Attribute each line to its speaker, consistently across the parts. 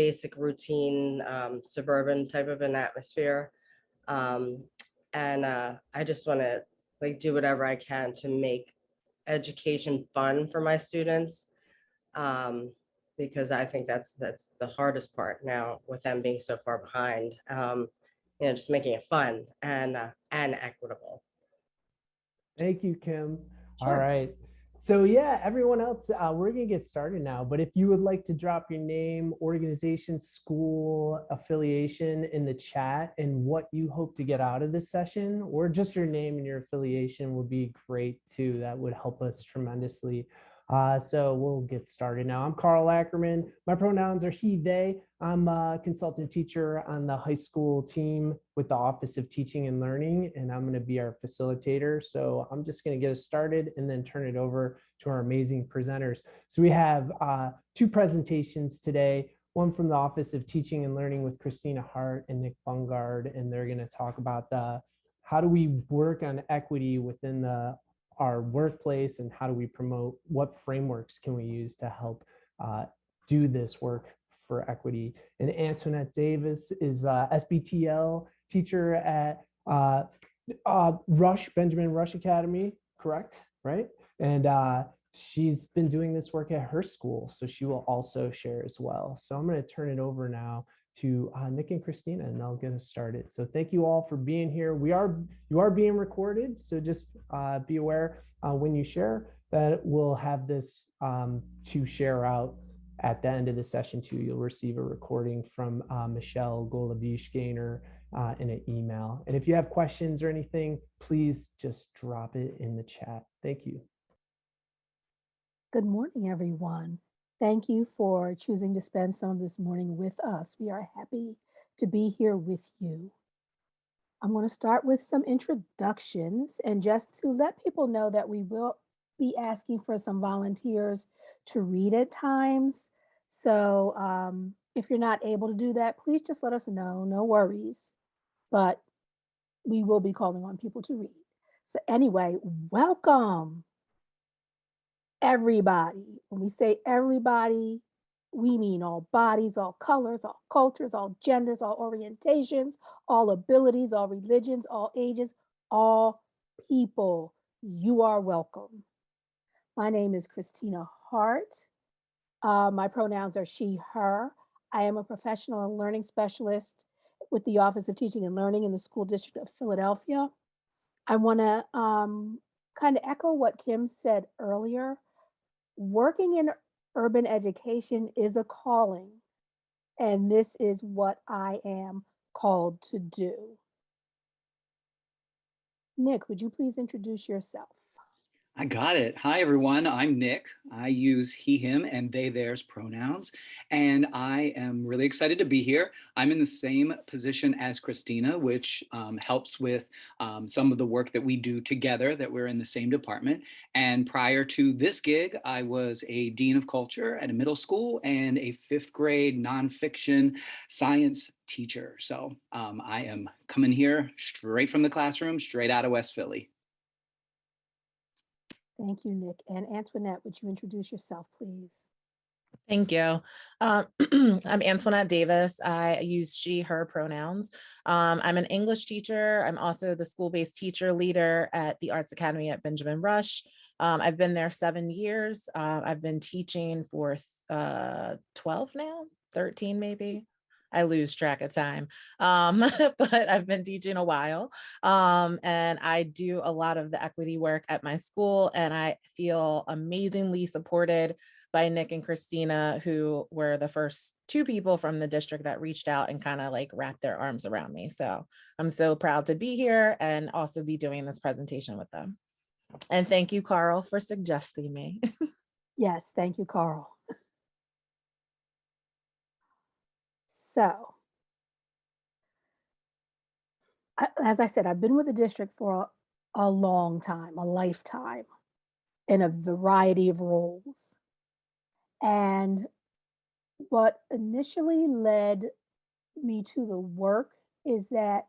Speaker 1: basic routine, suburban type of an atmosphere. And I just want to like do whatever I can to make education fun for my students, because I think that's the hardest part now with them being so far behind. Just making it fun and equitable.
Speaker 2: Thank you, Kim.
Speaker 1: Sure.
Speaker 2: All right. So yeah, everyone else, we're gonna get started now, but if you would like to drop your name, organization, school, affiliation in the chat and what you hope to get out of this session, or just your name and your affiliation would be great too. That would help us tremendously. So we'll get started now. I'm Carl Ackerman. My pronouns are he, they. I'm a consultant teacher on the high school team with the Office of Teaching and Learning, and I'm going to be our facilitator. So I'm just going to get us started and then turn it over to our amazing presenters. So we have two presentations today, one from the Office of Teaching and Learning with Christina Hart and Nick Bungard, and they're going to talk about how do we work on equity within our workplace, and how do we promote, what frameworks can we use to help do this work for equity. And Antoinette Davis is SBTL teacher at Benjamin Rush Academy, correct? Right? And she's been doing this work at her school, so she will also share as well. So I'm going to turn it over now to Nick and Christina, and they'll get us started. So thank you all for being here. You are being recorded, so just be aware when you share that we'll have this to share out at the end of the session too. You'll receive a recording from Michelle Golabish-Gaynor in an email. And if you have questions or anything, please just drop it in the chat. Thank you.
Speaker 3: Good morning, everyone. Thank you for choosing to spend some of this morning with us. We are happy to be here with you. I'm going to start with some introductions, and just to let people know that we will be asking for some volunteers to read at times. So if you're not able to do that, please just let us know, no worries. But we will be calling on people to read. So anyway, welcome. Everybody. When we say everybody, we mean all bodies, all colors, all cultures, all genders, all orientations, all abilities, all religions, all ages, all people. You are welcome. My name is Christina Hart. My pronouns are she, her. I am a professional and learning specialist with the Office of Teaching and Learning in the School District of Philadelphia. I want to kind of echo what Kim said earlier. Working in urban education is a calling, and this is what I am called to do. Nick, would you please introduce yourself?
Speaker 4: I got it. Hi, everyone. I'm Nick. I use he, him, and they, theirs pronouns, and I am really excited to be here. I'm in the same position as Christina, which helps with some of the work that we do together, that we're in the same department. And prior to this gig, I was a dean of culture at a middle school and a 5th grade nonfiction science teacher. So I am coming here straight from the classroom, straight out of West Philly.
Speaker 3: Thank you, Nick. And Antoinette, would you introduce yourself, please?
Speaker 5: Thank you. I'm Antoinette Davis. I use she, her pronouns. I'm an English teacher. I'm also the school-based teacher leader at the Arts Academy at Benjamin Rush. I've been there 7 years. I've been teaching for 12 now, 13 maybe. I lose track of time, but I've been teaching a while, and I do a lot of the equity work at my school, and I feel amazingly supported by Nick and Christina, who were the first 2 people from the district that reached out and kind of like wrapped their arms around me. So I'm so proud to be here and also be doing this presentation with them. And thank you, Carl, for suggesting me.
Speaker 3: Yes, thank you, Carl. So, as I said, I've been with the district for a long time, a lifetime, in a variety of roles. And what initially led me to the work is that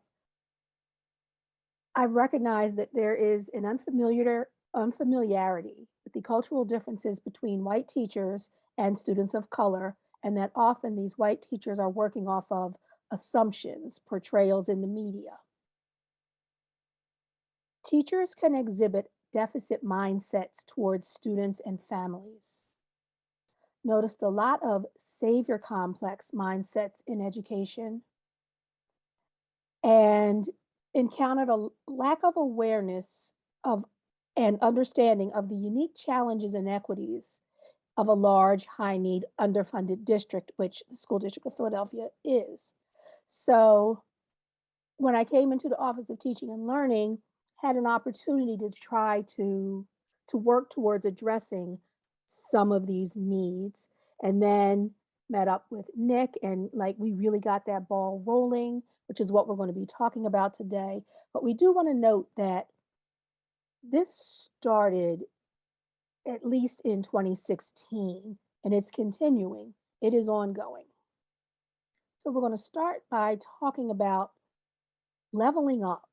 Speaker 3: I recognize that there is an unfamiliarity with the cultural differences between white teachers and students of color and that often these white teachers are working off of assumptions, portrayals in the media. Teachers can exhibit deficit mindsets towards students and families. Noticed a lot of savior complex mindsets in education, and encountered a lack of awareness of and understanding of the unique challenges and equities of a large, high need, underfunded district, which the School District of Philadelphia is. So when I came into the Office of Teaching and Learning, had an opportunity to try to work towards addressing some of these needs, and then met up with Nick, and like we really got that ball rolling, which is what we're going to be talking about today. But we do want to note that this started at least in 2016, and it's continuing. It is ongoing. So we're going to start by talking about leveling up,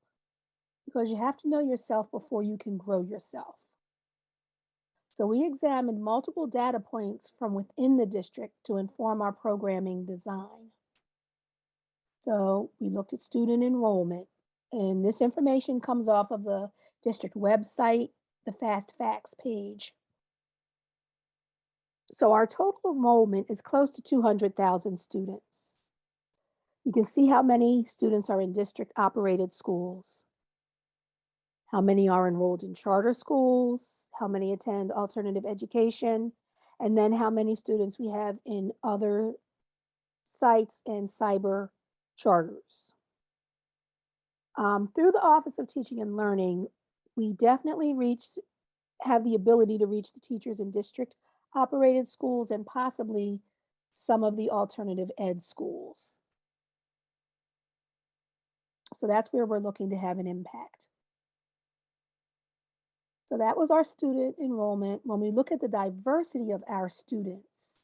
Speaker 3: because you have to know yourself before you can grow yourself. So we examined multiple data points from within the district to inform our programming design. So we looked at student enrollment, and this information comes off of the district website, the Fast Facts page. So our total enrollment is close to 200,000 students. You can see how many students are in district operated schools, how many are enrolled in charter schools, how many attend alternative education, and then how many students we have in other sites and cyber charters. Through the Office of Teaching and Learning, we definitely have the ability to reach the teachers in district operated schools and possibly some of the alternative ed schools. So that's where we're looking to have an impact. So that was our student enrollment. When we look at the diversity of our students,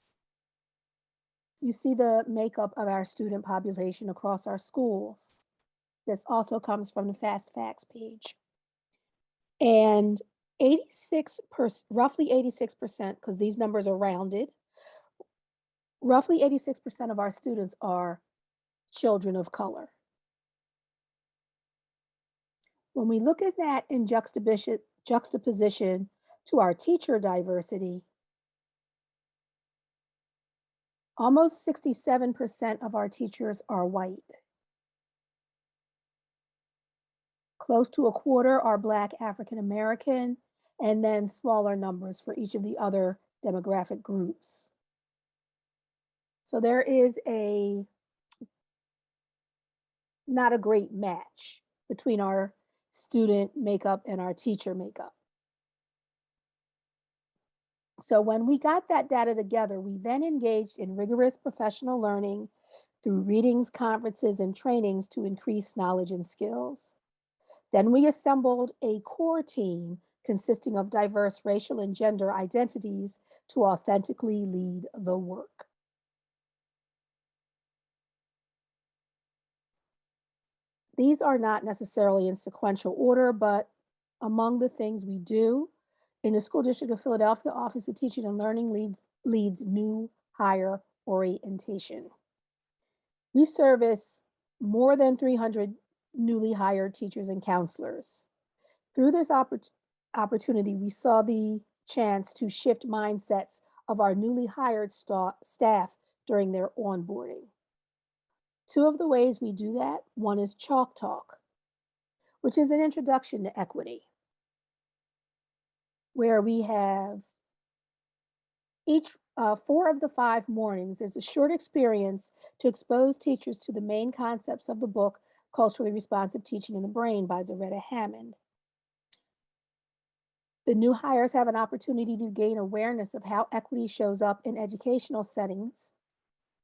Speaker 3: you see the makeup of our student population across our schools. This also comes from the Fast Facts page. And roughly 86%, because these numbers are rounded, roughly 86% of our students are children of color. When we look at that in juxtaposition to our teacher diversity, almost 67% of our teachers are white. Close to a quarter are Black, African American, and then smaller numbers for each of the other demographic groups. So there is not a great match between our student makeup and our teacher makeup. So when we got that data together, we then engaged in rigorous professional learning through readings, conferences, and trainings to increase knowledge and skills. Then we assembled a core team consisting of diverse racial and gender identities to authentically lead the work. These are not necessarily in sequential order, but among the things we do in the School District of Philadelphia Office of Teaching and Learning leads new hire orientation. We service more than 300 newly hired teachers and counselors. Through this opportunity, we saw the chance to shift mindsets of our newly hired staff during their onboarding. Two of the ways we do that, one is Chalk Talk, which is an introduction to equity, where we have each 4 of the 5 mornings, there's a short experience to expose teachers to the main concepts of the book, Culturally Responsive Teaching in the Brain by Zaretta Hammond. The new hires have an opportunity to gain awareness of how equity shows up in educational settings.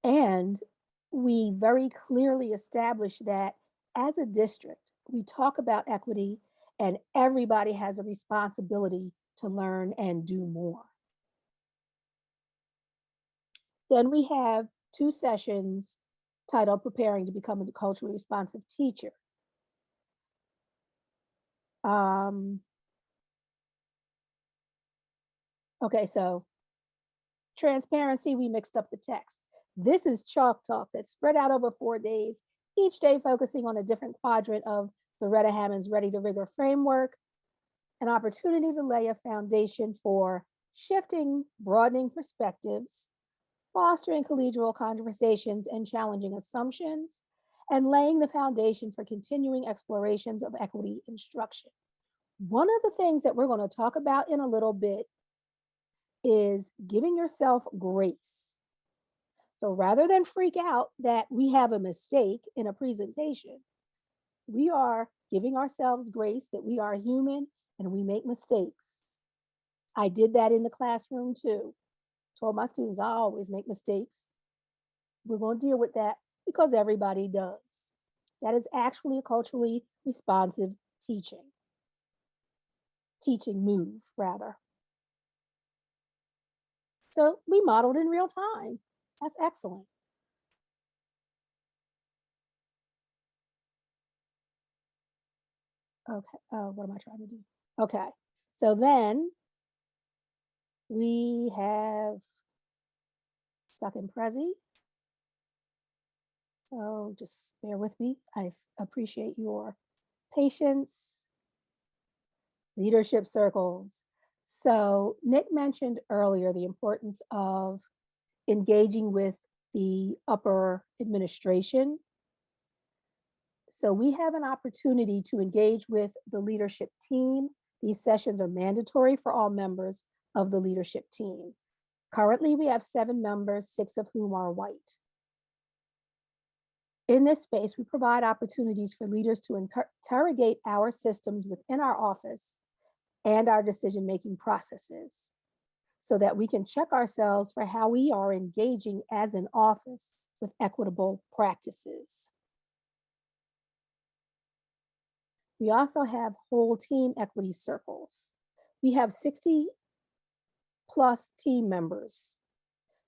Speaker 3: And we very clearly establish that as a district, we talk about equity and everybody has a responsibility to learn and do more. Then we have 2 sessions titled Preparing to Become a Culturally Responsive Teacher. Okay, so transparency, we mixed up the text. This is Chalk Talk that's spread out over 4 days, each day focusing on a different quadrant of Loretta Hammond's Ready to Rigor framework, an opportunity to lay a foundation for shifting, broadening perspectives, fostering collegial conversations and challenging assumptions, and laying the foundation for continuing explorations of equity instruction. One of the things that we're going to talk about in a little bit is giving yourself grace. So rather than freak out that we have a mistake in a presentation, we are giving ourselves grace that we are human and we make mistakes. I did that in the classroom too. Told my students I always make mistakes. We're going to deal with that because everybody does. That is actually a culturally responsive teaching move, rather. So we modeled in real time. That's excellent. Okay, what am I trying to do? Okay, so then we have stuck in Prezi. So just bear with me. I appreciate your patience. Leadership circles. So Nick mentioned earlier the importance of engaging with the upper administration. So we have an opportunity to engage with the leadership team. These sessions are mandatory for all members of the leadership team. Currently, we have 7 members, 6 of whom are white. In this space, we provide opportunities for leaders to interrogate our systems within our office and our decision-making processes so that we can check ourselves for how we are engaging as an office with equitable practices. We also have whole team equity circles. We have 60+ team members.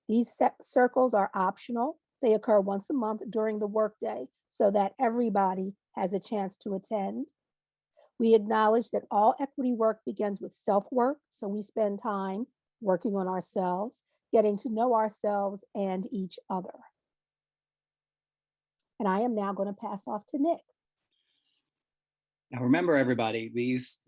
Speaker 3: These circles are optional. They occur once a month during the workday so that everybody has a chance to attend. We acknowledge that all equity work begins with self-work, so we spend time working on ourselves, getting to know ourselves and each other. And I am now going to pass off to Nick.
Speaker 4: Now remember, everybody,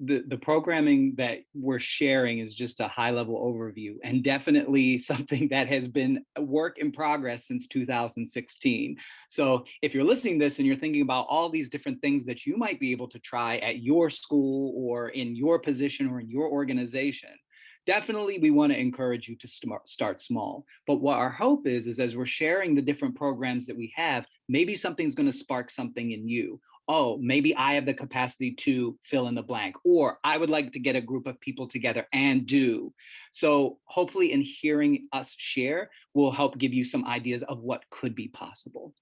Speaker 4: the programming that we're sharing is just a high-level overview and definitely something that has been a work in progress since 2016. So if you're listening to this and you're thinking about all these different things that you might be able to try at your school or in your position or in your organization, definitely we want to encourage you to start small. But what our hope is as we're sharing the different programs that we have, maybe something's going to spark something in you. Oh, maybe I have the capacity to fill in the blank, or I would like to get a group of people together and do. So hopefully in hearing us share will help give you some ideas of what could be possible.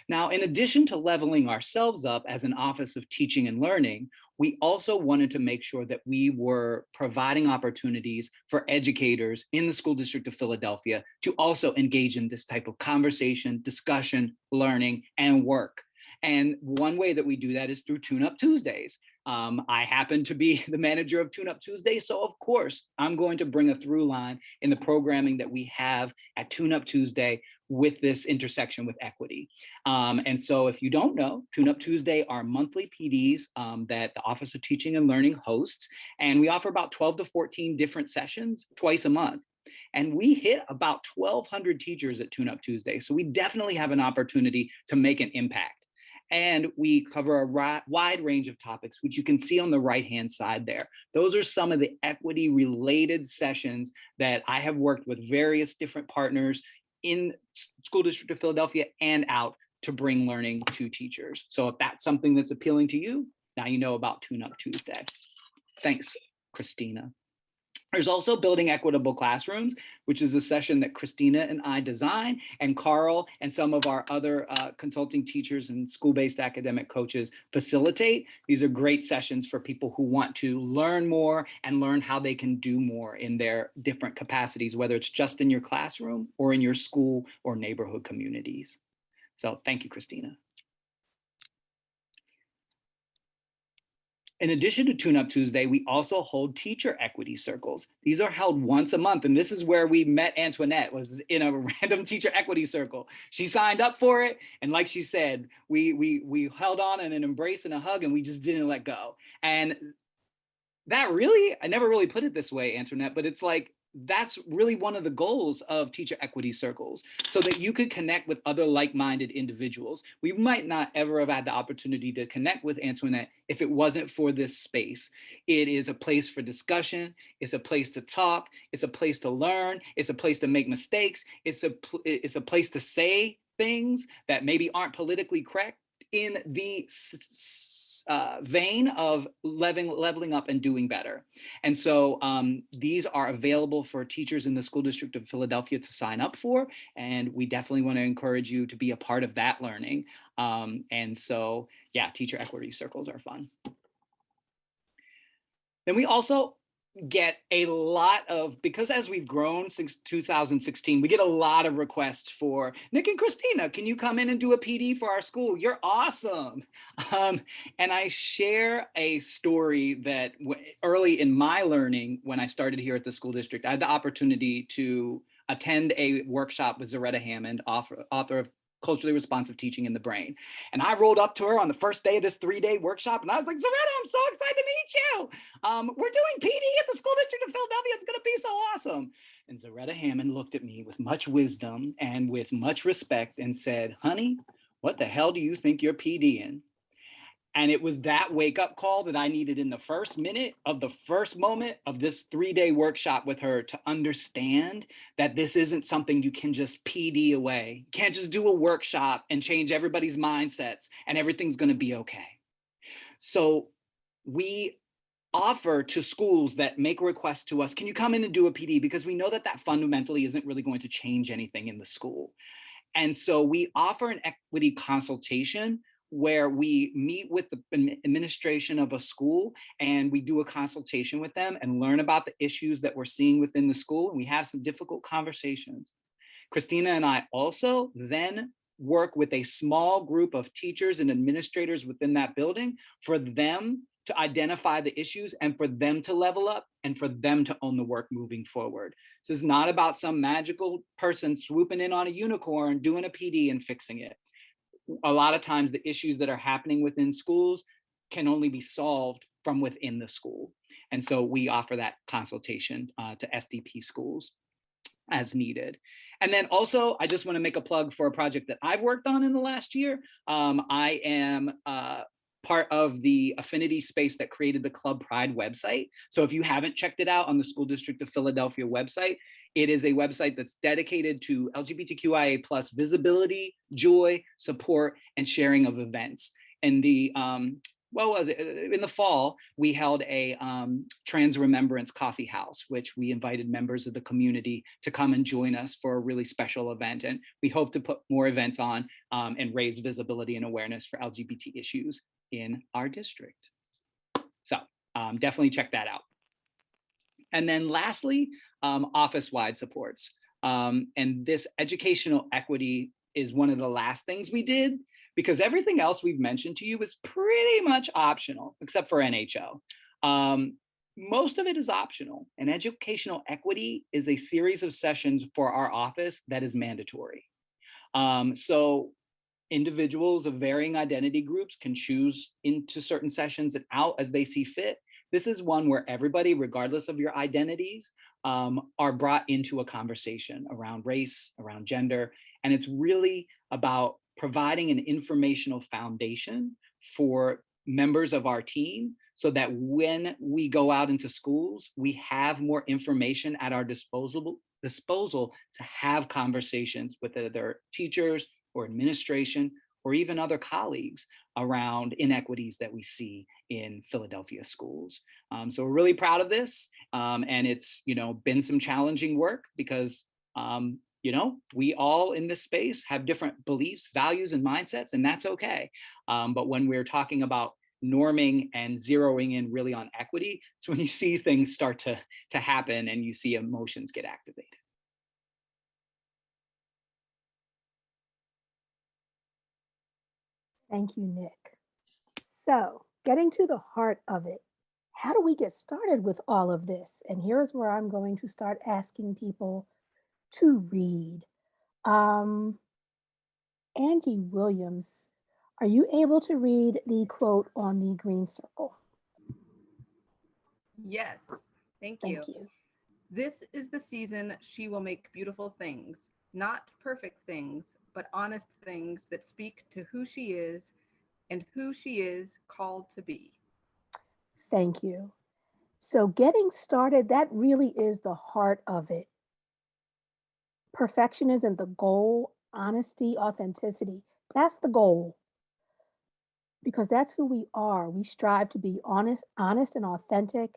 Speaker 4: Now, in addition to leveling ourselves up as an Office of Teaching and Learning, we also wanted to make sure that we were providing opportunities for educators in the School District of Philadelphia to also engage in this type of conversation, discussion, learning, and work. And one way that we do that is through Tune-Up Tuesdays. I happen to be the manager of Tune-Up Tuesday, so of course, I'm going to bring a through line in the programming that we have at Tune-Up Tuesday with this intersection with equity. And so if you don't know, Tune-Up Tuesday are monthly PDs that the Office of Teaching and Learning hosts, and we offer about 12 to 14 different sessions twice a month. And we hit about 1,200 teachers at Tune-Up Tuesday, so we definitely have an opportunity to make an impact. And we cover a wide range of topics, which you can see on the right-hand side there. Those are some of the equity-related sessions that I have worked with various different partners in School District of Philadelphia and out to bring learning to teachers. So if that's something that's appealing to you, now you know about Tune-Up Tuesday. Thanks, Christina. There's also Building Equitable Classrooms, which is a session that Christina and I design, and Carl and some of our other consulting teachers and school-based academic coaches facilitate. These are great sessions for people who want to learn more and learn how they can do more in their different capacities, whether it's just in your classroom or in your school or neighborhood communities. So thank you, Christina. In addition to Tune Up Tuesday, we also hold teacher equity circles. These are held once a month. And this is where we met Antoinette, was in a random teacher equity circle. She signed up for it. And like she said, we held on in an embrace and a hug, and we just didn't let go. And that really, I never really put it this way, Antoinette, but it's like, that's really one of the goals of teacher equity circles, so that you could connect with other like-minded individuals. We might not ever have had the opportunity to connect with Antoinette if it wasn't for this space. It is a place for discussion. It's a place to talk. It's a place to learn. It's a place to make mistakes. It's a place to say things that maybe aren't politically correct in the vein of leveling up and doing better. And so these are available for teachers in the School District of Philadelphia to sign up for. And we definitely want to encourage you to be a part of that learning. And so, yeah, teacher equity circles are fun. Then we also get a lot of, because as we've grown since 2016, we get a lot of requests for, Nick and Christina, can you come in and do a PD for our school? You're awesome. And I share a story that early in my learning, when I started here at the school district, I had the opportunity to attend a workshop with Zaretta Hammond, author of Culturally Responsive Teaching in the Brain. And I rolled up to her on the first day of this 3-day workshop, and I was like, Zaretta, I'm so excited to meet you. We're doing PD at the School District of Philadelphia. It's going to be so awesome. And Zaretta Hammond looked at me with much wisdom and with much respect and said, honey, what the hell do you think you're PDing? And it was that wake-up call that I needed in the first minute of the first moment of this 3-day workshop with her, to understand that this isn't something you can just PD away. You can't just do a workshop and change everybody's mindsets and everything's going to be okay. So we offer to schools that make requests to us, can you come in and do a PD? Because we know that that fundamentally isn't really going to change anything in the school. And so we offer an equity consultation where we meet with the administration of a school and we do a consultation with them and learn about the issues that we're seeing within the school. And we have some difficult conversations. Christina and I also then work with a small group of teachers and administrators within that building for them to identify the issues and for them to level up and for them to own the work moving forward. This is not about some magical person swooping in on a unicorn, doing a PD and fixing it. A lot of times the issues that are happening within schools can only be solved from within the school. And so we offer that consultation to SDP schools as needed. And then also, I just want to make a plug for a project that I've worked on in the last year. I am part of the affinity space that created the Club Pride website. So if you haven't checked it out on the School District of Philadelphia website, it is a website that's dedicated to LGBTQIA+ visibility, joy, support, and sharing of events. And the what was it? In the fall, we held a trans remembrance coffee house, which we invited members of the community to come and join us for a really special event. And we hope to put more events on and raise visibility and awareness for LGBT issues in our district. So definitely check that out. And then lastly, office-wide supports. And this educational equity is one of the last things we did, because everything else we've mentioned to you is pretty much optional, except for NHO. Most of it is optional, and educational equity is a series of sessions for our office that is mandatory. So individuals of varying identity groups can choose into certain sessions and out as they see fit. This is one where everybody, regardless of your identities, are brought into a conversation around race, around gender, and it's really about providing an informational foundation for members of our team so that when we go out into schools, we have more information at our disposal to have conversations with either teachers or administration or even other colleagues around inequities that we see in Philadelphia schools. So we're really proud of this. And it's, been some challenging work because, we all in this space have different beliefs, values, and mindsets, and that's okay. But when we're talking about norming and zeroing in really on equity, it's when you see things start to happen and you see emotions get activated.
Speaker 3: Thank you, Nick. So getting to the heart of it. How do we get started with all of this? And here's where I'm going to start asking people to read. Angie Williams, are you able to read the quote on the green circle?
Speaker 6: Yes, thank you.
Speaker 3: Thank you.
Speaker 6: This is the season she will make beautiful things, not perfect things, but honest things that speak to who she is and who she is called to be.
Speaker 3: Thank you. So getting started, that really is the heart of it. Perfection isn't the goal, honesty, authenticity. That's the goal. Because that's who we are. We strive to be honest and authentic,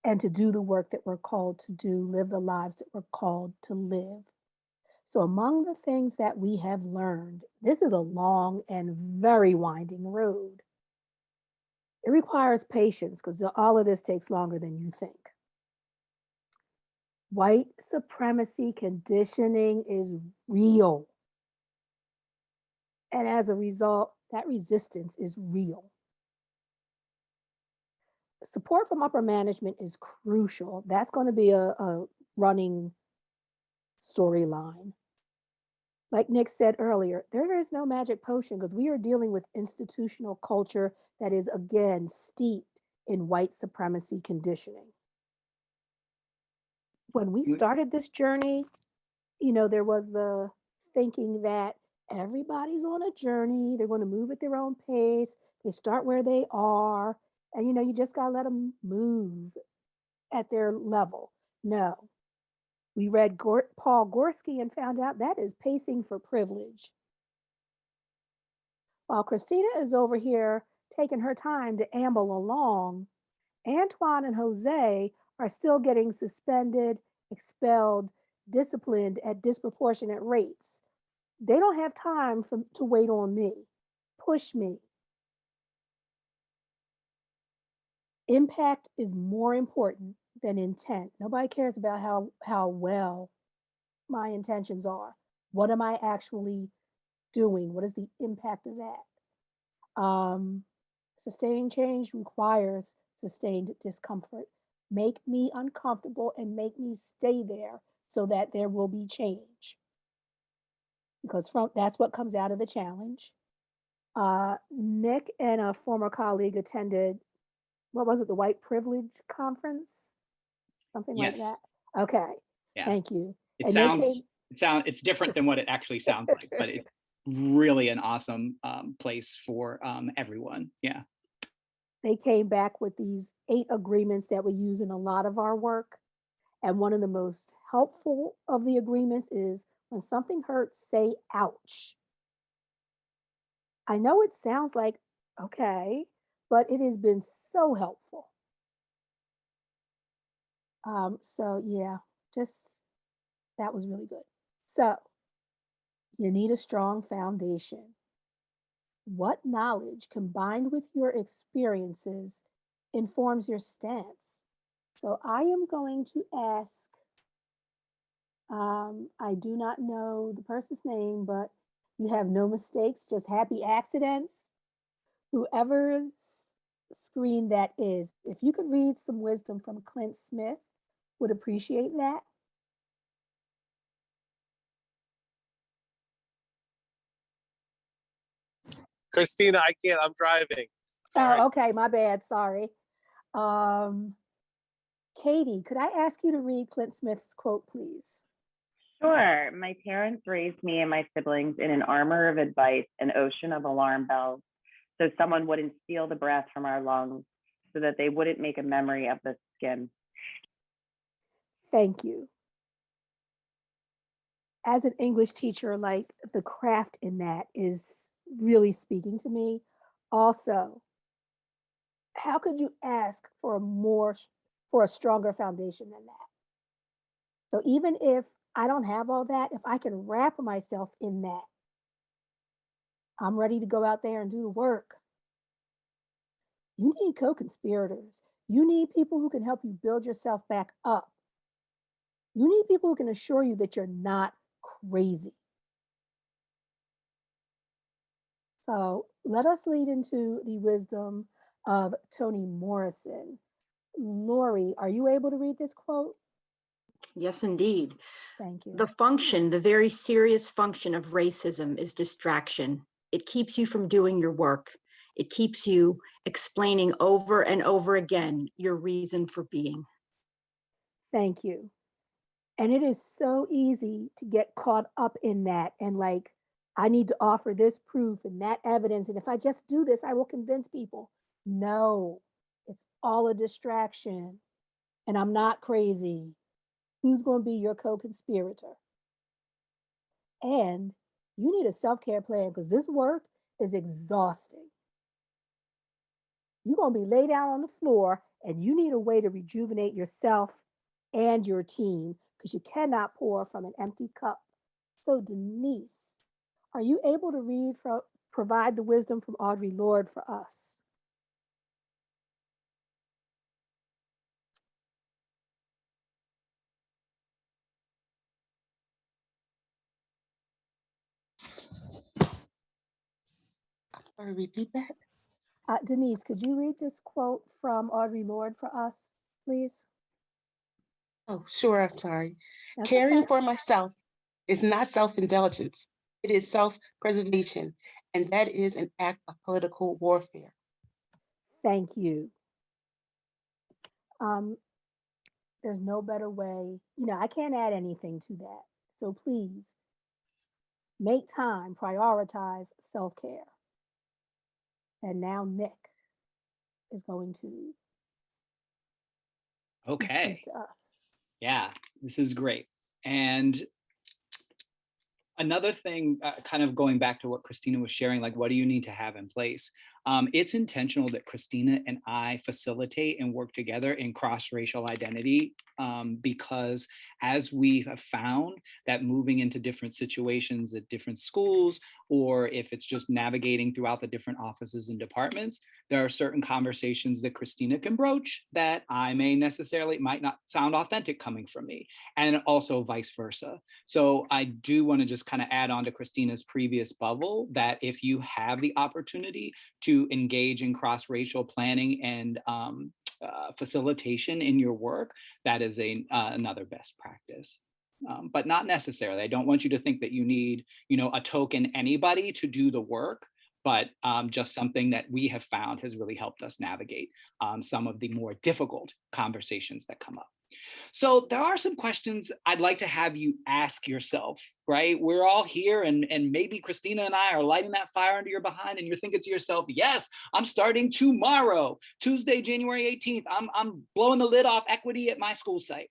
Speaker 3: and to do the work that we're called to do, live the lives that we're called to live. So among the things that we have learned, this is a long and very winding road. It requires patience because all of this takes longer than you think. White supremacy conditioning is real. And as a result, that resistance is real. Support from upper management is crucial. That's going to be a running storyline. Like Nick said earlier, there is no magic potion because we are dealing with institutional culture that is, again, steeped in white supremacy conditioning. When we started this journey, there was the thinking that everybody's on a journey, they're going to move at their own pace, they start where they are, and you just got to let them move at their level. No. We read Paul Gorski and found out that is pacing for privilege. While Christina is over here taking her time to amble along, Antoine and Jose are still getting suspended, expelled, disciplined at disproportionate rates. They don't have time to wait on me, push me. Impact is more important than intent. Nobody cares about how well my intentions are. What am I actually doing? What is the impact of that? Sustained change requires sustained discomfort. Make me uncomfortable and make me stay there so that there will be change. Because that's what comes out of the challenge. Nick and a former colleague attended, what was it, the White Privilege Conference? Something like that. Okay,
Speaker 4: Yeah.
Speaker 3: Thank you.
Speaker 4: It's different than what it actually sounds like, but it's really an awesome place for everyone. Yeah.
Speaker 3: They came back with these 8 agreements that we use in a lot of our work. And one of the most helpful of the agreements is when something hurts, say ouch. I know it sounds like, okay, but it has been so helpful. So yeah, that was really good. So you need a strong foundation. What knowledge combined with your experiences informs your stance? So I am going to ask, I do not know the person's name, but you have no mistakes, just happy accidents. Whoever screen that is, if you could read some wisdom from Clint Smith, would appreciate that.
Speaker 7: Christina, I can't. I'm driving. Sorry.
Speaker 3: Oh, okay. My bad. Sorry. Katie, could I ask you to read Clint Smith's quote, please?
Speaker 8: Sure. My parents raised me and my siblings in an armor of advice, an ocean of alarm bells, so someone wouldn't steal the breath from our lungs, so that they wouldn't make a memory of the skin.
Speaker 3: Thank you. As an English teacher, like the craft in that is really speaking to me. Also, how could you ask for a stronger foundation than that? So even if I don't have all that, if I can wrap myself in that, I'm ready to go out there and do the work. You need co-conspirators. You need people who can help you build yourself back up. You need people who can assure you that you're not crazy. So let us lead into the wisdom of Toni Morrison. Lori, are you able to read this quote?
Speaker 9: Yes, indeed.
Speaker 3: Thank you.
Speaker 9: The very serious function of racism is distraction. It keeps you from doing your work. It keeps you explaining over and over again your reason for being.
Speaker 3: Thank you. And it is so easy to get caught up in that and like, I need to offer this proof and that evidence. And if I just do this, I will convince people. No, it's all a distraction. And I'm not crazy. Who's going to be your co-conspirator? And you need a self-care plan because this work is exhausting. You're going to be laid down on the floor and you need a way to rejuvenate yourself and your team because you cannot pour from an empty cup. So Denise, are you able to provide the wisdom from Audre Lorde for us?
Speaker 10: Sorry, repeat that.
Speaker 3: Denise, could you read this quote from Audre Lorde for us, please?
Speaker 10: Oh, sure, I'm sorry.
Speaker 3: That's
Speaker 10: Caring
Speaker 3: okay.
Speaker 10: for myself is not self-indulgence. It is self-preservation, and that is an act of political warfare.
Speaker 3: Thank you. There's no better way. I can't add anything to that. So please make time, prioritize self-care. And now Nick is going to speak to us.
Speaker 4: Yeah, this is great. And another thing, kind of going back to what Christina was sharing, like, what do you need to have in place? It's intentional that Christina and I facilitate and work together in cross-racial identity because as we have found that moving into different situations at different schools, or if it's just navigating throughout the different offices and departments, there are certain conversations that Christina can broach that might not sound authentic coming from me, and also vice versa. So I do want to just kind of add on to Christina's previous bubble that if you have the opportunity to engage in cross-racial planning and facilitation in your work, that is another best practice. But not necessarily. I don't want you to think that you need, a token anybody to do the work, but just something that we have found has really helped us navigate some of the more difficult conversations that come up. So there are some questions I'd like to have you ask yourself, right? We're all here and maybe Christina and I are lighting that fire under your behind and you're thinking to yourself, yes, I'm starting tomorrow, Tuesday, January 18th. I'm blowing the lid off equity at my school site.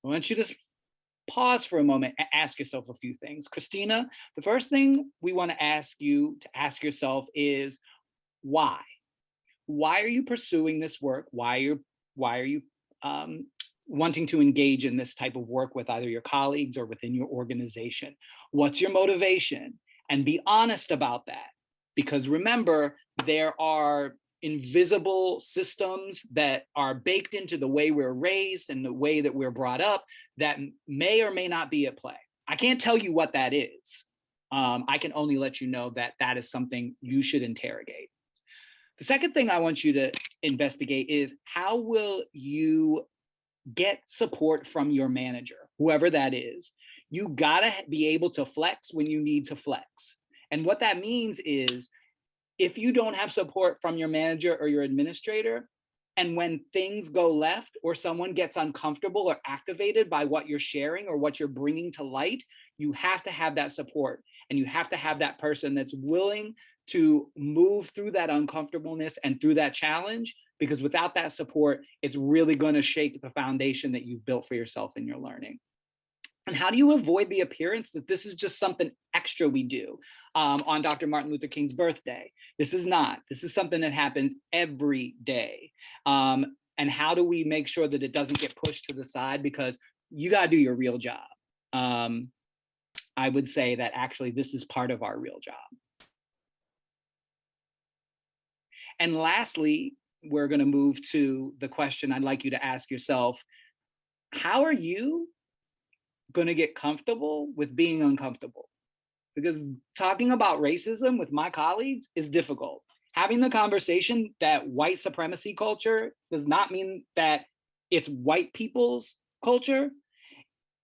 Speaker 4: I want you to pause for a moment and ask yourself a few things. Christina, the first thing we want to ask you to ask yourself is why? Why are you pursuing this work? Why are you wanting to engage in this type of work with either your colleagues or within your organization? What's your motivation? And be honest about that. Because remember, there are invisible systems that are baked into the way we're raised and the way that we're brought up that may or may not be at play. I can't tell you what that is. I can only let you know that that is something you should interrogate. The second thing I want you to investigate is how will you get support from your manager, whoever that is. You gotta be able to flex when you need to flex. And what that means is if you don't have support from your manager or your administrator, and when things go left or someone gets uncomfortable or activated by what you're sharing or what you're bringing to light, you have to have that support. And you have to have that person that's willing to move through that uncomfortableness and through that challenge, because without that support, it's really going to shake the foundation that you've built for yourself in your learning. And how do you avoid the appearance that this is just something extra we do on Dr. Martin Luther King's birthday? This is not. This is something that happens every day. And how do we make sure that it doesn't get pushed to the side? Because you got to do your real job. I would say that actually this is part of our real job. And lastly, we're going to move to the question I'd like you to ask yourself. How are you going to get comfortable with being uncomfortable? because talking about racism with my colleagues is difficult. Having the conversation that white supremacy culture does not mean that it's white people's culture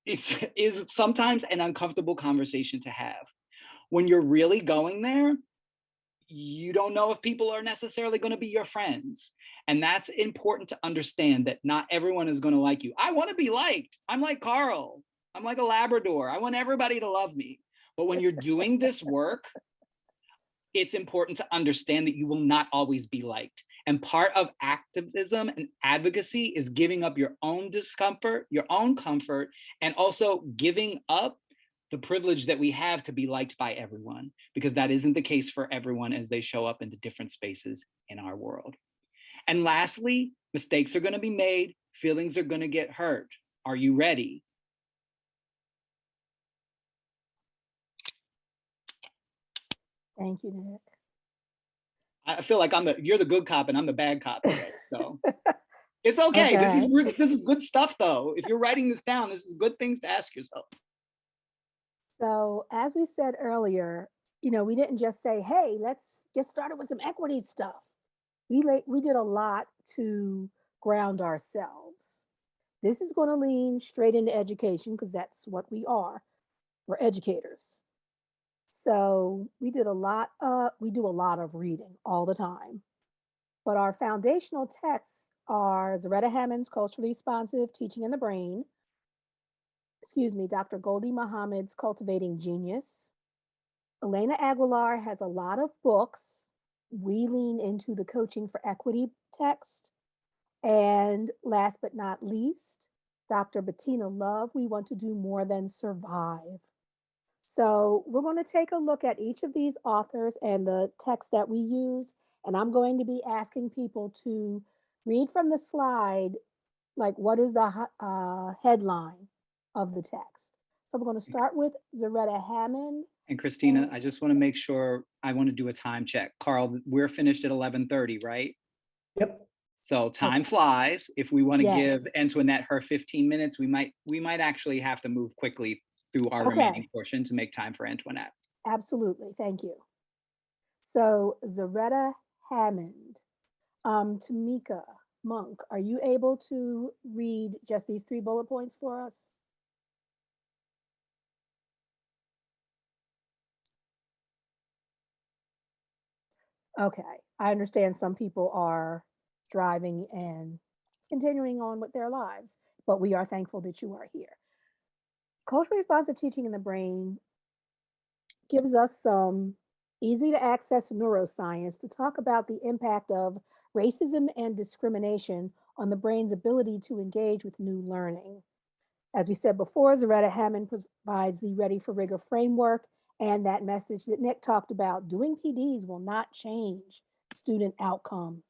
Speaker 4: is sometimes an uncomfortable conversation to have. When you're really going there, you don't know if people are necessarily going to be your friends. And that's important to understand, that not everyone is going to like you. I want to be liked. I'm like Carl. I'm like a Labrador. I want everybody to love me. But when you're doing this work, it's important to understand that you will not always be liked. And part of activism and advocacy is giving up your own discomfort, your own comfort, and also giving up the privilege that we have to be liked by everyone, because that isn't the case for everyone as they show up into different spaces in our world. And lastly, mistakes are going to be made, feelings are going to get hurt. Are you ready?
Speaker 3: Thank you, Nick.
Speaker 4: I feel like you're the good cop and I'm the bad cop today. So it's okay. This is good stuff though. If you're writing this down, this is good things to ask yourself.
Speaker 3: So as we said earlier, we didn't just say, hey, let's get started with some equity stuff. We did a lot to ground ourselves. This is going to lean straight into education because that's what we are. We're educators. So we do a lot of reading all the time. But our foundational texts are Zaretta Hammond's Culturally Responsive Teaching in the Brain, Dr. Goldie Muhammad's Cultivating Genius. Elena Aguilar has a lot of books. We lean into the Coaching for Equity text. And last but not least, Dr. Bettina Love, We Want to Do More Than Survive. So we're going to take a look at each of these authors and the text that we use. And I'm going to be asking people to read from the slide, like what is the headline of the text. So we're going to start with Zaretta Hammond.
Speaker 4: And Christina, I just want to make sure, I want to do a time check. Carl, we're finished at 11:30, right?
Speaker 2: Yep.
Speaker 4: So time flies. If we want to give Antoinette her 15 minutes, we might actually have to move quickly through our remaining portion to make time for Antoinette.
Speaker 3: Absolutely. Thank you. So Zaretta Hammond, Tamika Monk, are you able to read just these 3 bullet points for us? Okay, I understand some people are driving and continuing on with their lives, but we are thankful that you are here. Culturally responsive teaching in the brain gives us some easy to access neuroscience to talk about the impact of racism and discrimination on the brain's ability to engage with new learning. As we said before, Zaretta Hammond provides the Ready for Rigor framework and that message that Nick talked about. Doing PDs will not change student outcomes.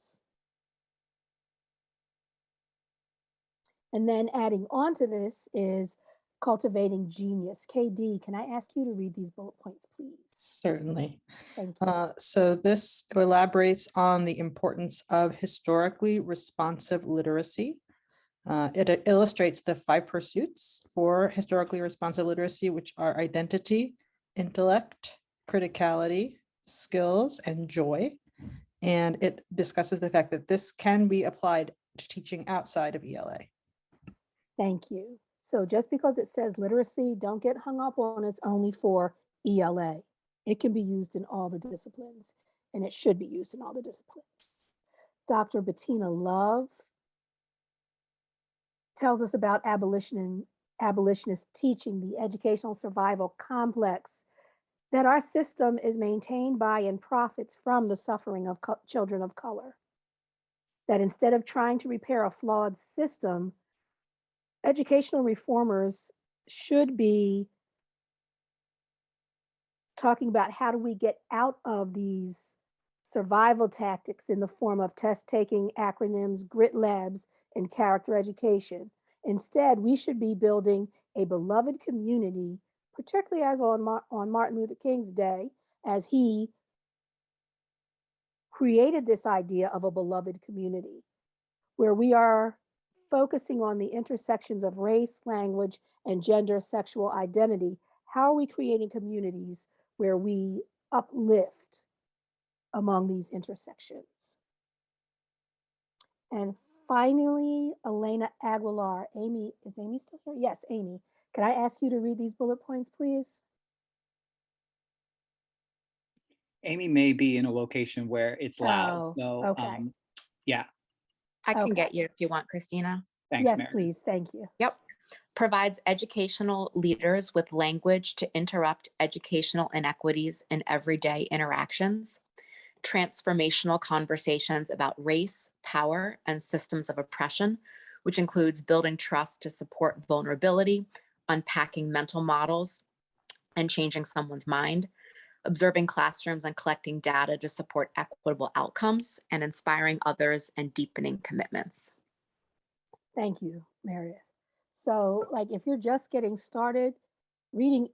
Speaker 3: And then adding on to this is Cultivating Genius. KD, can I ask you to read these bullet points, please?
Speaker 11: Certainly.
Speaker 3: Thank you.
Speaker 11: So this elaborates on the importance of historically responsive literacy. It illustrates the 5 pursuits for historically responsive literacy, which are identity, intellect, criticality, skills, and joy. And it discusses the fact that this can be applied to teaching outside of ELA.
Speaker 3: Thank you. So just because it says literacy, don't get hung up on it's only for ELA. It can be used in all the disciplines, and it should be used in all the disciplines. Dr. Bettina Love tells us about abolitionist teaching, the educational survival complex that our system is maintained by and profits from the suffering of children of color. That instead of trying to repair a flawed system, educational reformers should be talking about how do we get out of these survival tactics in the form of test taking, acronyms, grit labs, and character education. Instead, we should be building a beloved community, particularly as on Martin Luther King's day, as he created this idea of a beloved community, where we are focusing on the intersections of race, language, and gender, sexual identity. How are we creating communities where we uplift among these intersections. And finally, Elena Aguilar. Amy, is Amy still here? Yes, Amy. Can I ask you to read these bullet points, please?
Speaker 4: Amy may be in a location where it's loud.
Speaker 3: Oh,
Speaker 4: So
Speaker 3: okay.
Speaker 4: yeah,
Speaker 12: I can
Speaker 3: Okay.
Speaker 12: get you if you want, Christina.
Speaker 4: thanks,
Speaker 3: Yes,
Speaker 4: Mary.
Speaker 3: please. Thank you.
Speaker 12: Yep. Provides educational leaders with language to interrupt educational inequities in everyday interactions. Transformational conversations about race, power, and systems of oppression, which includes building trust to support vulnerability, unpacking mental models, and changing someone's mind. Observing classrooms and collecting data to support equitable outcomes, and inspiring others and deepening commitments.
Speaker 3: Thank you, Meredith. So, like, if you're just getting started, reading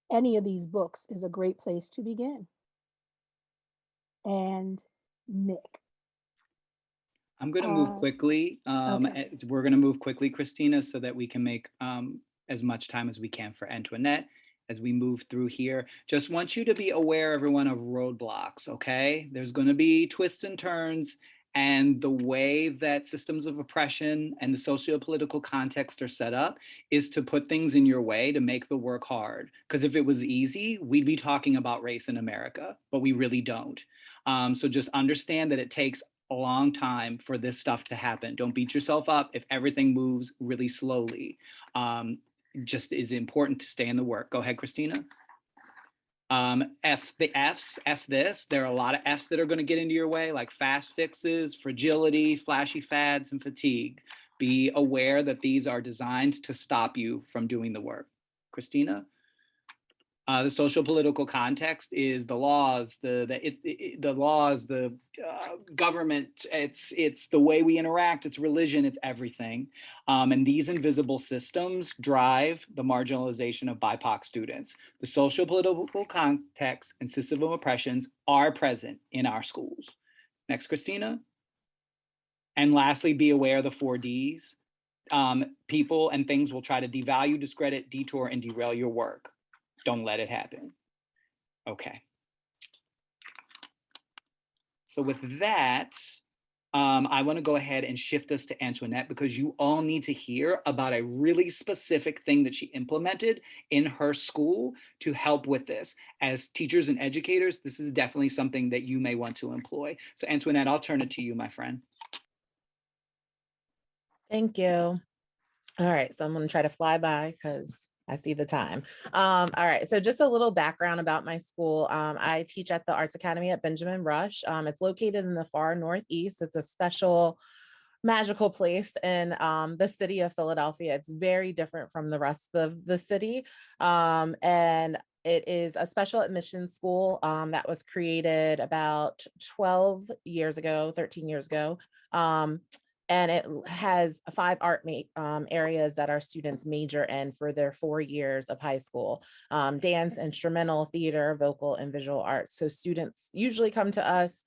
Speaker 3: any of these books is a great place to begin. And Nick.
Speaker 4: I'm going to move quickly.
Speaker 3: Okay.
Speaker 4: We're going to move quickly, Christina, so that we can make as much time as we can for Antoinette as we move through here. Just want you to be aware, everyone, of roadblocks, okay? There's going to be twists and turns, and the way that systems of oppression and the socio-political context are set up is to put things in your way to make the work hard. Because if it was easy, we'd be talking about race in America, but we really don't. So just understand that it takes a long time for this stuff to happen. Don't beat yourself up if everything moves really slowly. Just is important to stay in the work. Go ahead, Christina. F this. There are a lot of Fs that are going to get into your way, like fast fixes, fragility, flashy fads, and fatigue. Be aware that these are designed to stop you from doing the work. Christina? The social political context is the laws, the laws, the government. It's the way we interact. It's religion. It's everything. And these invisible systems drive the marginalization of BIPOC students. The social political context and system of oppressions are present in our schools. Next, Christina. And lastly, be aware of the 4 Ds. People and things will try to devalue, discredit, detour, and derail your work. Don't let it happen. Okay. So with that, I want to go ahead and shift us to Antoinette, because you all need to hear about a really specific thing that she implemented in her school to help with this. As teachers and educators, this is definitely something that you may want to employ. So Antoinette, I'll turn it to you, my friend.
Speaker 5: Thank you. All right, so I'm going to try to fly by because I see the time. All right, so just a little background about my school. I teach at the Arts Academy at Benjamin Rush. It's located in the far northeast. It's a special, magical place in the city of Philadelphia. It's very different from the rest of the city. And it is a special admissions school that was created about 13 years ago. And it has 5 art areas that our students major in for their 4 years of high school: dance, instrumental, theater, vocal, and visual arts. So students usually come to us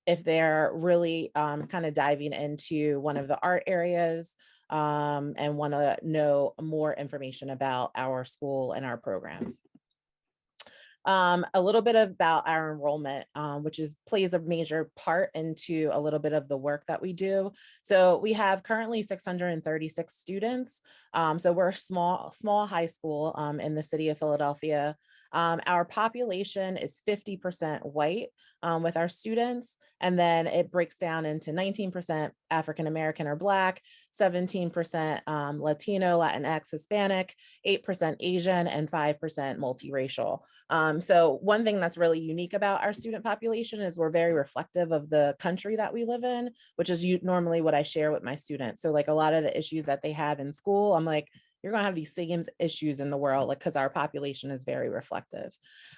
Speaker 5: if they're really kind of diving into one of the art areas and want to know more information about our school and our programs. A little bit about our enrollment, which plays a major part into a little bit of the work that we do. So we have currently 636 students. So we're a small high school in the city of Philadelphia. Our population is 50% white with our students, and then it breaks down into 19% African American or Black, 17% Latino, Latinx, Hispanic, 8% Asian, and 5% multiracial. So one thing that's really unique about our student population is we're very reflective of the country that we live in, which is normally what I share with my students. So like a lot of the issues that they have in school, I'm like, you're going to have these same issues in the world, like, because our population is very reflective.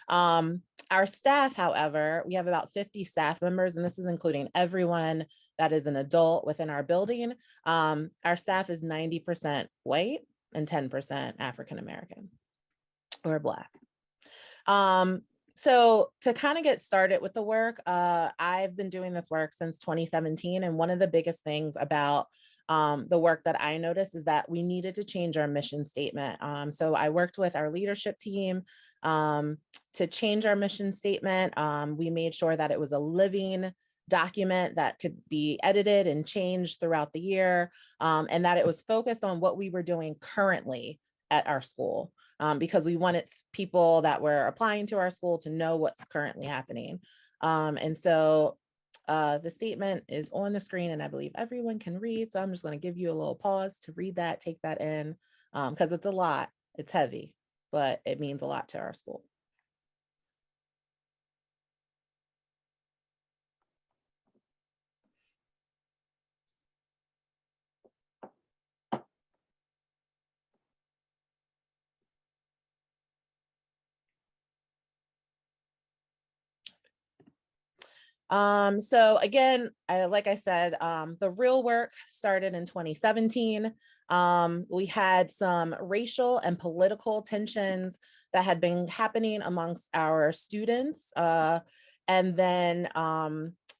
Speaker 5: Our staff, however, we have about 50 staff members, and this is including everyone that is an adult within our building. Our staff is 90% white and 10% African American or Black. So to kind of get started with the work, I've been doing this work since 2017. And one of the biggest things about the work that I noticed is that we needed to change our mission statement. So I worked with our leadership team to change our mission statement. We made sure that it was a living document that could be edited and changed throughout the year, and that it was focused on what we were doing currently at our school, because we wanted people that were applying to our school to know what's currently happening. And so the statement is on the screen and I believe everyone can read. So I'm just going to give you a little pause to read that, take that in, because it's a lot, it's heavy, but it means a lot to our school. So again, like I said, the real work started in 2017. We had some racial and political tensions that had been happening amongst our students. And then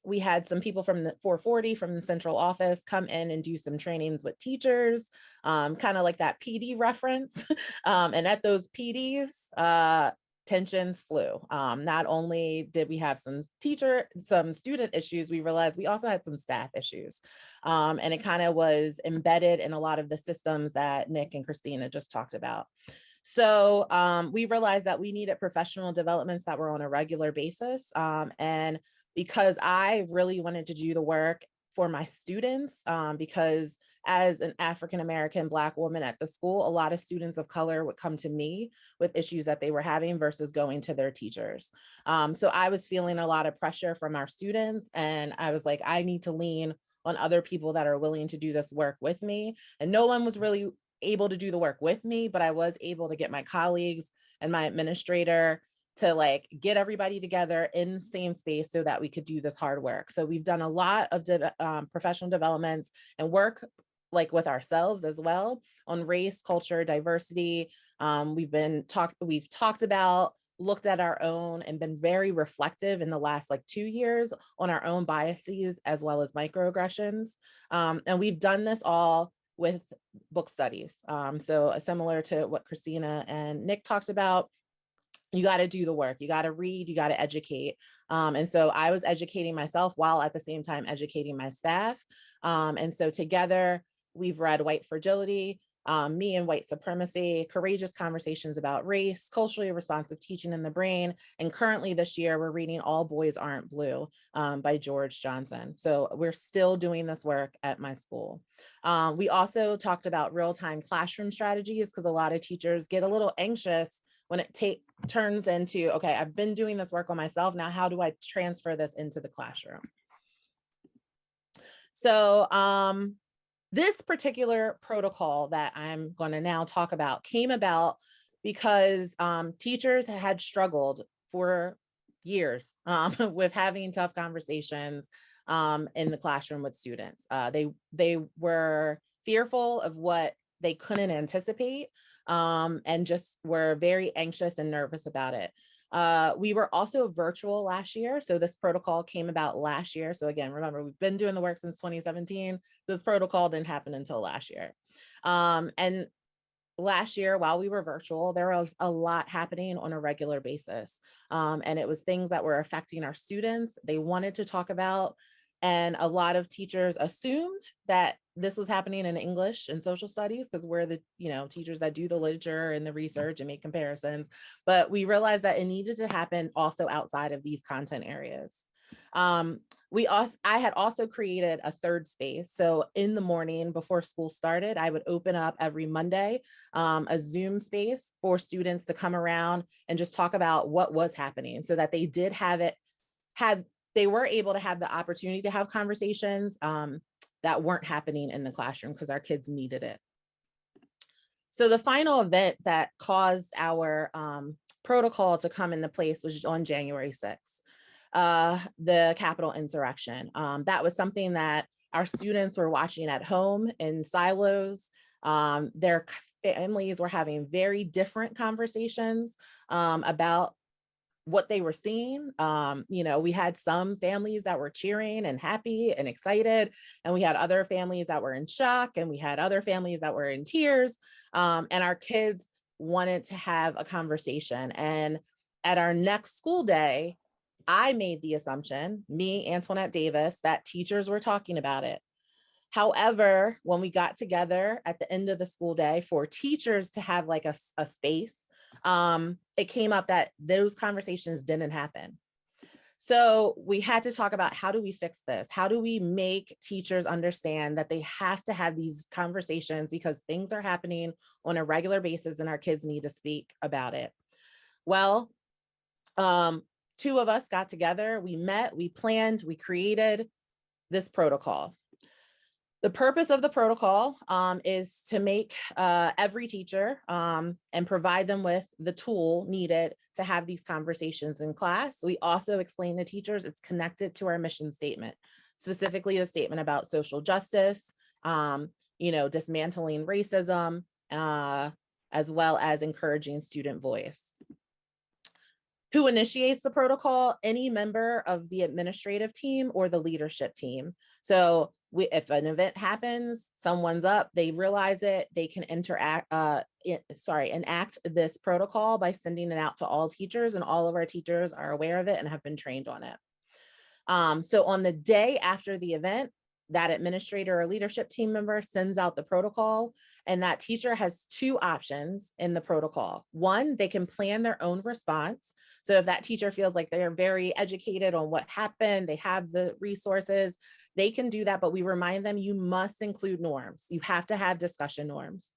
Speaker 5: we had some people from the 440 from the central office come in and do some trainings with teachers, kind of like that PD reference. And at those PDs, tensions flew. Not only did we have some student issues, we realized we also had some staff issues. And it kind of was embedded in a lot of the systems that Nick and Christina just talked about. So we realized that we needed professional developments that were on a regular basis. And because I really wanted to do the work for my students, because as an African-American Black woman at the school, a lot of students of color would come to me with issues that they were having versus going to their teachers. So I was feeling a lot of pressure from our students, and I was like, I need to lean on other people that are willing to do this work with me. And no one was really able to do the work with me, but I was able to get my colleagues and my administrator to like get everybody together in the same space so that we could do this hard work. So we've done a lot of professional developments and work like with ourselves as well on race, culture, diversity. We've talked about, looked at our own and been very reflective in the last like 2 years on our own biases as well as microaggressions. And we've done this all with book studies. So similar to what Christina and Nick talked about, you got to do the work, you got to read, you got to educate. And so I was educating myself while at the same time educating my staff. And so together we've read White Fragility, Me and White Supremacy, Courageous Conversations About Race, Culturally Responsive Teaching in the Brain. And currently this year, we're reading All Boys Aren't Blue by George Johnson. So we're still doing this work at my school. We also talked about real-time classroom strategies because a lot of teachers get a little anxious when it turns into, okay, I've been doing this work on myself. Now, how do I transfer this into the classroom? So this particular protocol that I'm going to now talk about came about because teachers had struggled for years with having tough conversations in the classroom with students. They were fearful of what they couldn't anticipate and just were very anxious and nervous about it. We were also virtual last year. So this protocol came about last year. So again, remember, we've been doing the work since 2017. This protocol didn't happen until last year. And last year, while we were virtual, there was a lot happening on a regular basis. And it was things that were affecting our students. They wanted to talk about, and a lot of teachers assumed that this was happening in English and social studies because we're the teachers that do the literature and the research and make comparisons. But we realized that it needed to happen also outside of these content areas. I had also created a third space. So in the morning before school started, I would open up every Monday a Zoom space for students to come around and just talk about what was happening so that they did they were able to have the opportunity to have conversations that weren't happening in the classroom because our kids needed it. So the final event that caused our protocol to come into place was on January 6th, the Capitol insurrection. That was something that our students were watching at home in silos. Their families were having very different conversations about what they were seeing. We had some families that were cheering and happy and excited, and we had other families that were in shock, and we had other families that were in tears. And our kids wanted to have a conversation. And at our next school day, I made the assumption, me, Antoinette Davis, that teachers were talking about it. However, when we got together at the end of the school day for teachers to have like a space, it came up that those conversations didn't happen. So we had to talk about, how do we fix this? How do we make teachers understand that they have to have these conversations because things are happening on a regular basis and our kids need to speak about it? Well, two of us got together, we met, we planned, we created this protocol. The purpose of the protocol is to make every teacher and provide them with the tool needed to have these conversations in class. We also explain to teachers it's connected to our mission statement, specifically the statement about social justice, dismantling racism, as well as encouraging student voice. Who initiates the protocol? Any member of the administrative team or the leadership team. So if an event happens, someone's up, they realize it, they can enact this protocol by sending it out to all teachers, and all of our teachers are aware of it and have been trained on it. So on the day after the event, that administrator or leadership team member sends out the protocol, and that teacher has two options in the protocol. One, they can plan their own response. So if that teacher feels like they're very educated on what happened, they have the resources, they can do that, but we remind them you must include norms. You have to have discussion norms.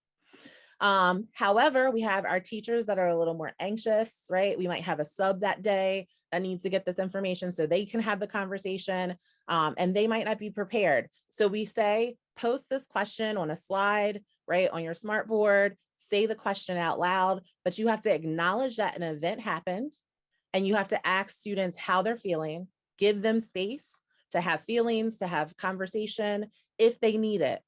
Speaker 5: However, we have our teachers that are a little more anxious, right? We might have a sub that day that needs to get this information so they can have the conversation, and they might not be prepared. So we say, post this question on a slide, right, on your smart board, say the question out loud, but you have to acknowledge that an event happened, and you have to ask students how they're feeling, give them space to have feelings, to have conversation if they need it.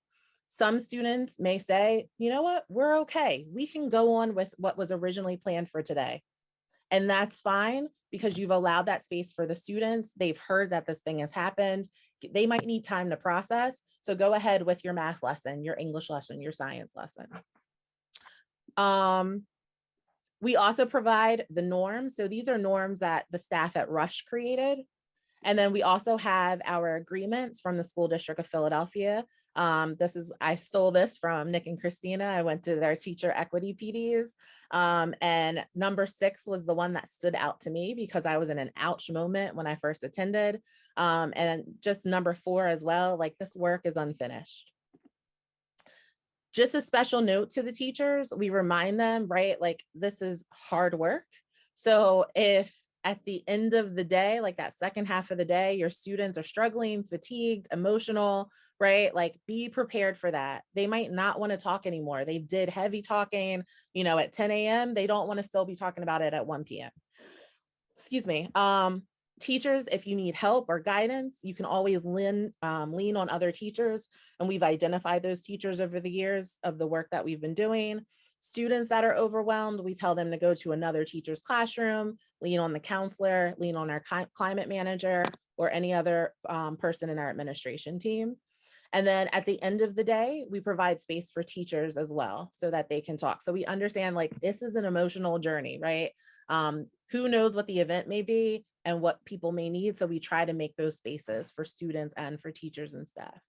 Speaker 5: Some students may say, you know what, we're okay. We can go on with what was originally planned for today. And that's fine, because you've allowed that space for the students. They've heard that this thing has happened. They might need time to process. So go ahead with your math lesson, your English lesson, your science lesson. We also provide the norms. So these are norms that the staff at Rush created. And then we also have our agreements from the School District of Philadelphia. I stole this from Nick and Christina. I went to their teacher equity PDs, and number 6 was the one that stood out to me because I was in an ouch moment when I first attended. And just number 4 as well, like, this work is unfinished. Just a special note to the teachers, we remind them, right, like, this is hard work. So if at the end of the day, like that second half of the day, your students are struggling, fatigued, emotional, right? Like, be prepared for that. They might not want to talk anymore. They did heavy talking, at 10 a.m. They don't want to still be talking about it at 1 p.m. Excuse me. Teachers, if you need help or guidance, you can always lean on other teachers. And we've identified those teachers over the years of the work that we've been doing. Students that are overwhelmed, we tell them to go to another teacher's classroom, lean on the counselor, lean on our climate manager, or any other person in our administration team. And then at the end of the day, we provide space for teachers as well so that they can talk. So we understand, like, this is an emotional journey, right? Who knows what the event may be and what people may need. So we try to make those spaces for students and for teachers and staff.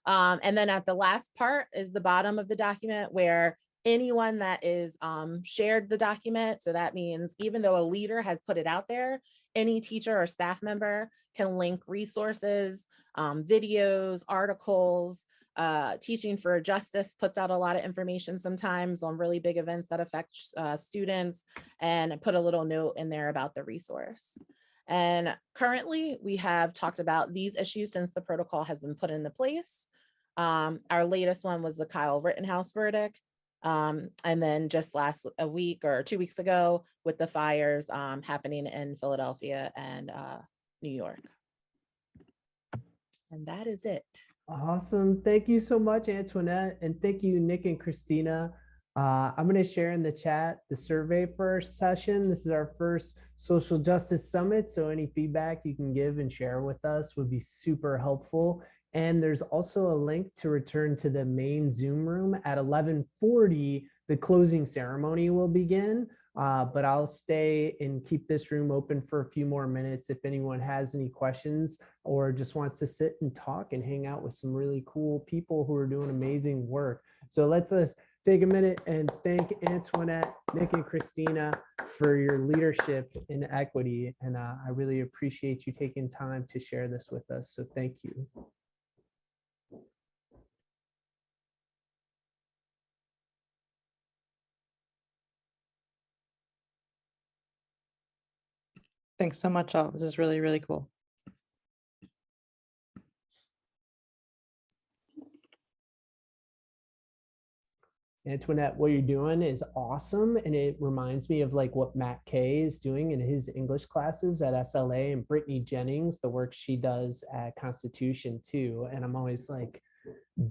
Speaker 5: And then at the last part is the bottom of the document, where anyone that is shared the document. So that means even though a leader has put it out there, any teacher or staff member can link resources, videos, articles. Teaching for Justice puts out a lot of information sometimes on really big events that affect students, and put a little note in there about the resource. And currently we have talked about these issues since the protocol has been put into place. Our latest one was the Kyle Rittenhouse verdict. And then just a week or 2 weeks ago with the fires happening in Philadelphia and New York. And that is it.
Speaker 2: Awesome. Thank you so much, Antoinette. And thank you, Nick and Christina. I'm going to share in the chat the survey for our session. This is our first social justice summit, so any feedback you can give and share with us would be super helpful. And there's also a link to return to the main Zoom room at 11:40. The closing ceremony will begin, but I'll stay and keep this room open for a few more minutes if anyone has any questions or just wants to sit and talk and hang out with some really cool people who are doing amazing work. So let's take a minute and thank Antoinette, Nick, and Christina for your leadership in equity. And I really appreciate you taking time to share this with us. So thank you.
Speaker 11: Thanks so much, all. This is really, really cool.
Speaker 2: Antoinette, what you're doing is awesome. And it reminds me of like what Matt Kay is doing in his English classes at SLA, and Brittany Jennings, the work she does at Constitution too. And I'm always like,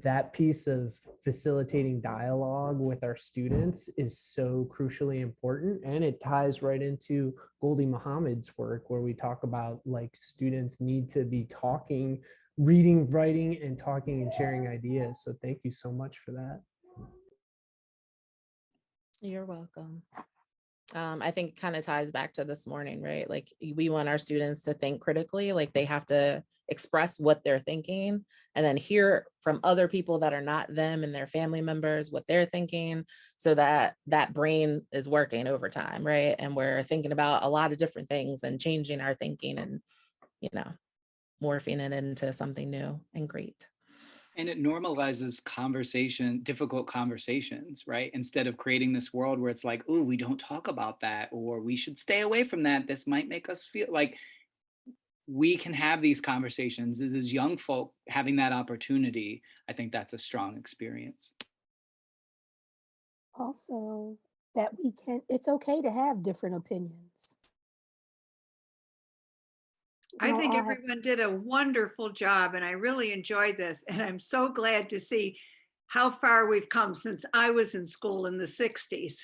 Speaker 2: that piece of facilitating dialogue with our students is so crucially important. And it ties right into Goldie Muhammad's work, where we talk about like students need to be talking, reading, writing, and talking and sharing ideas. So thank you so much for that.
Speaker 5: You're welcome. I think it kind of ties back to this morning, right? Like we want our students to think critically, like they have to express what they're thinking and then hear from other people that are not them and their family members what they're thinking, so that that brain is working over time, right? And we're thinking about a lot of different things and changing our thinking and, you know, morphing it into something new and great.
Speaker 4: And it normalizes difficult conversations, right? Instead of creating this world where it's like, oh, we don't talk about that, or we should stay away from that. This might make us feel like we can have these conversations. As young folk having that opportunity, I think that's a strong experience.
Speaker 3: Also, that it's okay to have different opinions.
Speaker 13: I think everyone did a wonderful job, and I really enjoyed this. And I'm so glad to see how far we've come since I was in school in the 60s.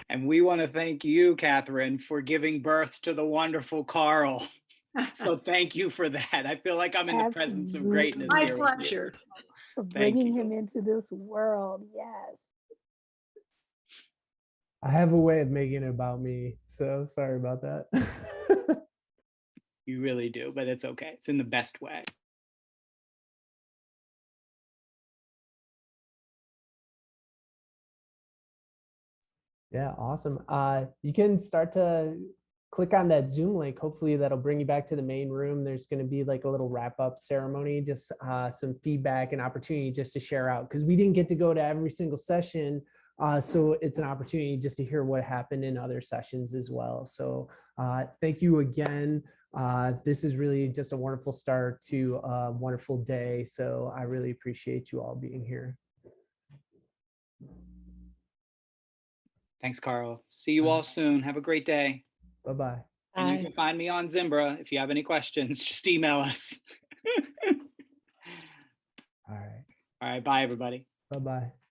Speaker 4: And we want to thank you, Catherine, for giving birth to the wonderful Carl. So thank you for that. I feel like I'm in the presence of greatness.
Speaker 13: My
Speaker 4: here
Speaker 13: pleasure.
Speaker 3: For bringing him into this world. Yes.
Speaker 2: I have a way of making it about me, so sorry about that.
Speaker 4: You really do, but it's okay. It's in the best way.
Speaker 2: Yeah, awesome. You can start to click on that Zoom link. Hopefully that'll bring you back to the main room. There's going to be like a little wrap-up ceremony, just some feedback and opportunity just to share out, because we didn't get to go to every single session. So it's an opportunity just to hear what happened in other sessions as well. So thank you again. This is really just a wonderful start to a wonderful day. So I really appreciate you all being here.
Speaker 4: Thanks, Carl. See you all soon. Have a great day.
Speaker 2: Bye-bye.
Speaker 4: And you can find me on Zimbra. If you have any questions, just email us.
Speaker 2: All right.
Speaker 4: All right. Bye, everybody.
Speaker 2: Bye-bye.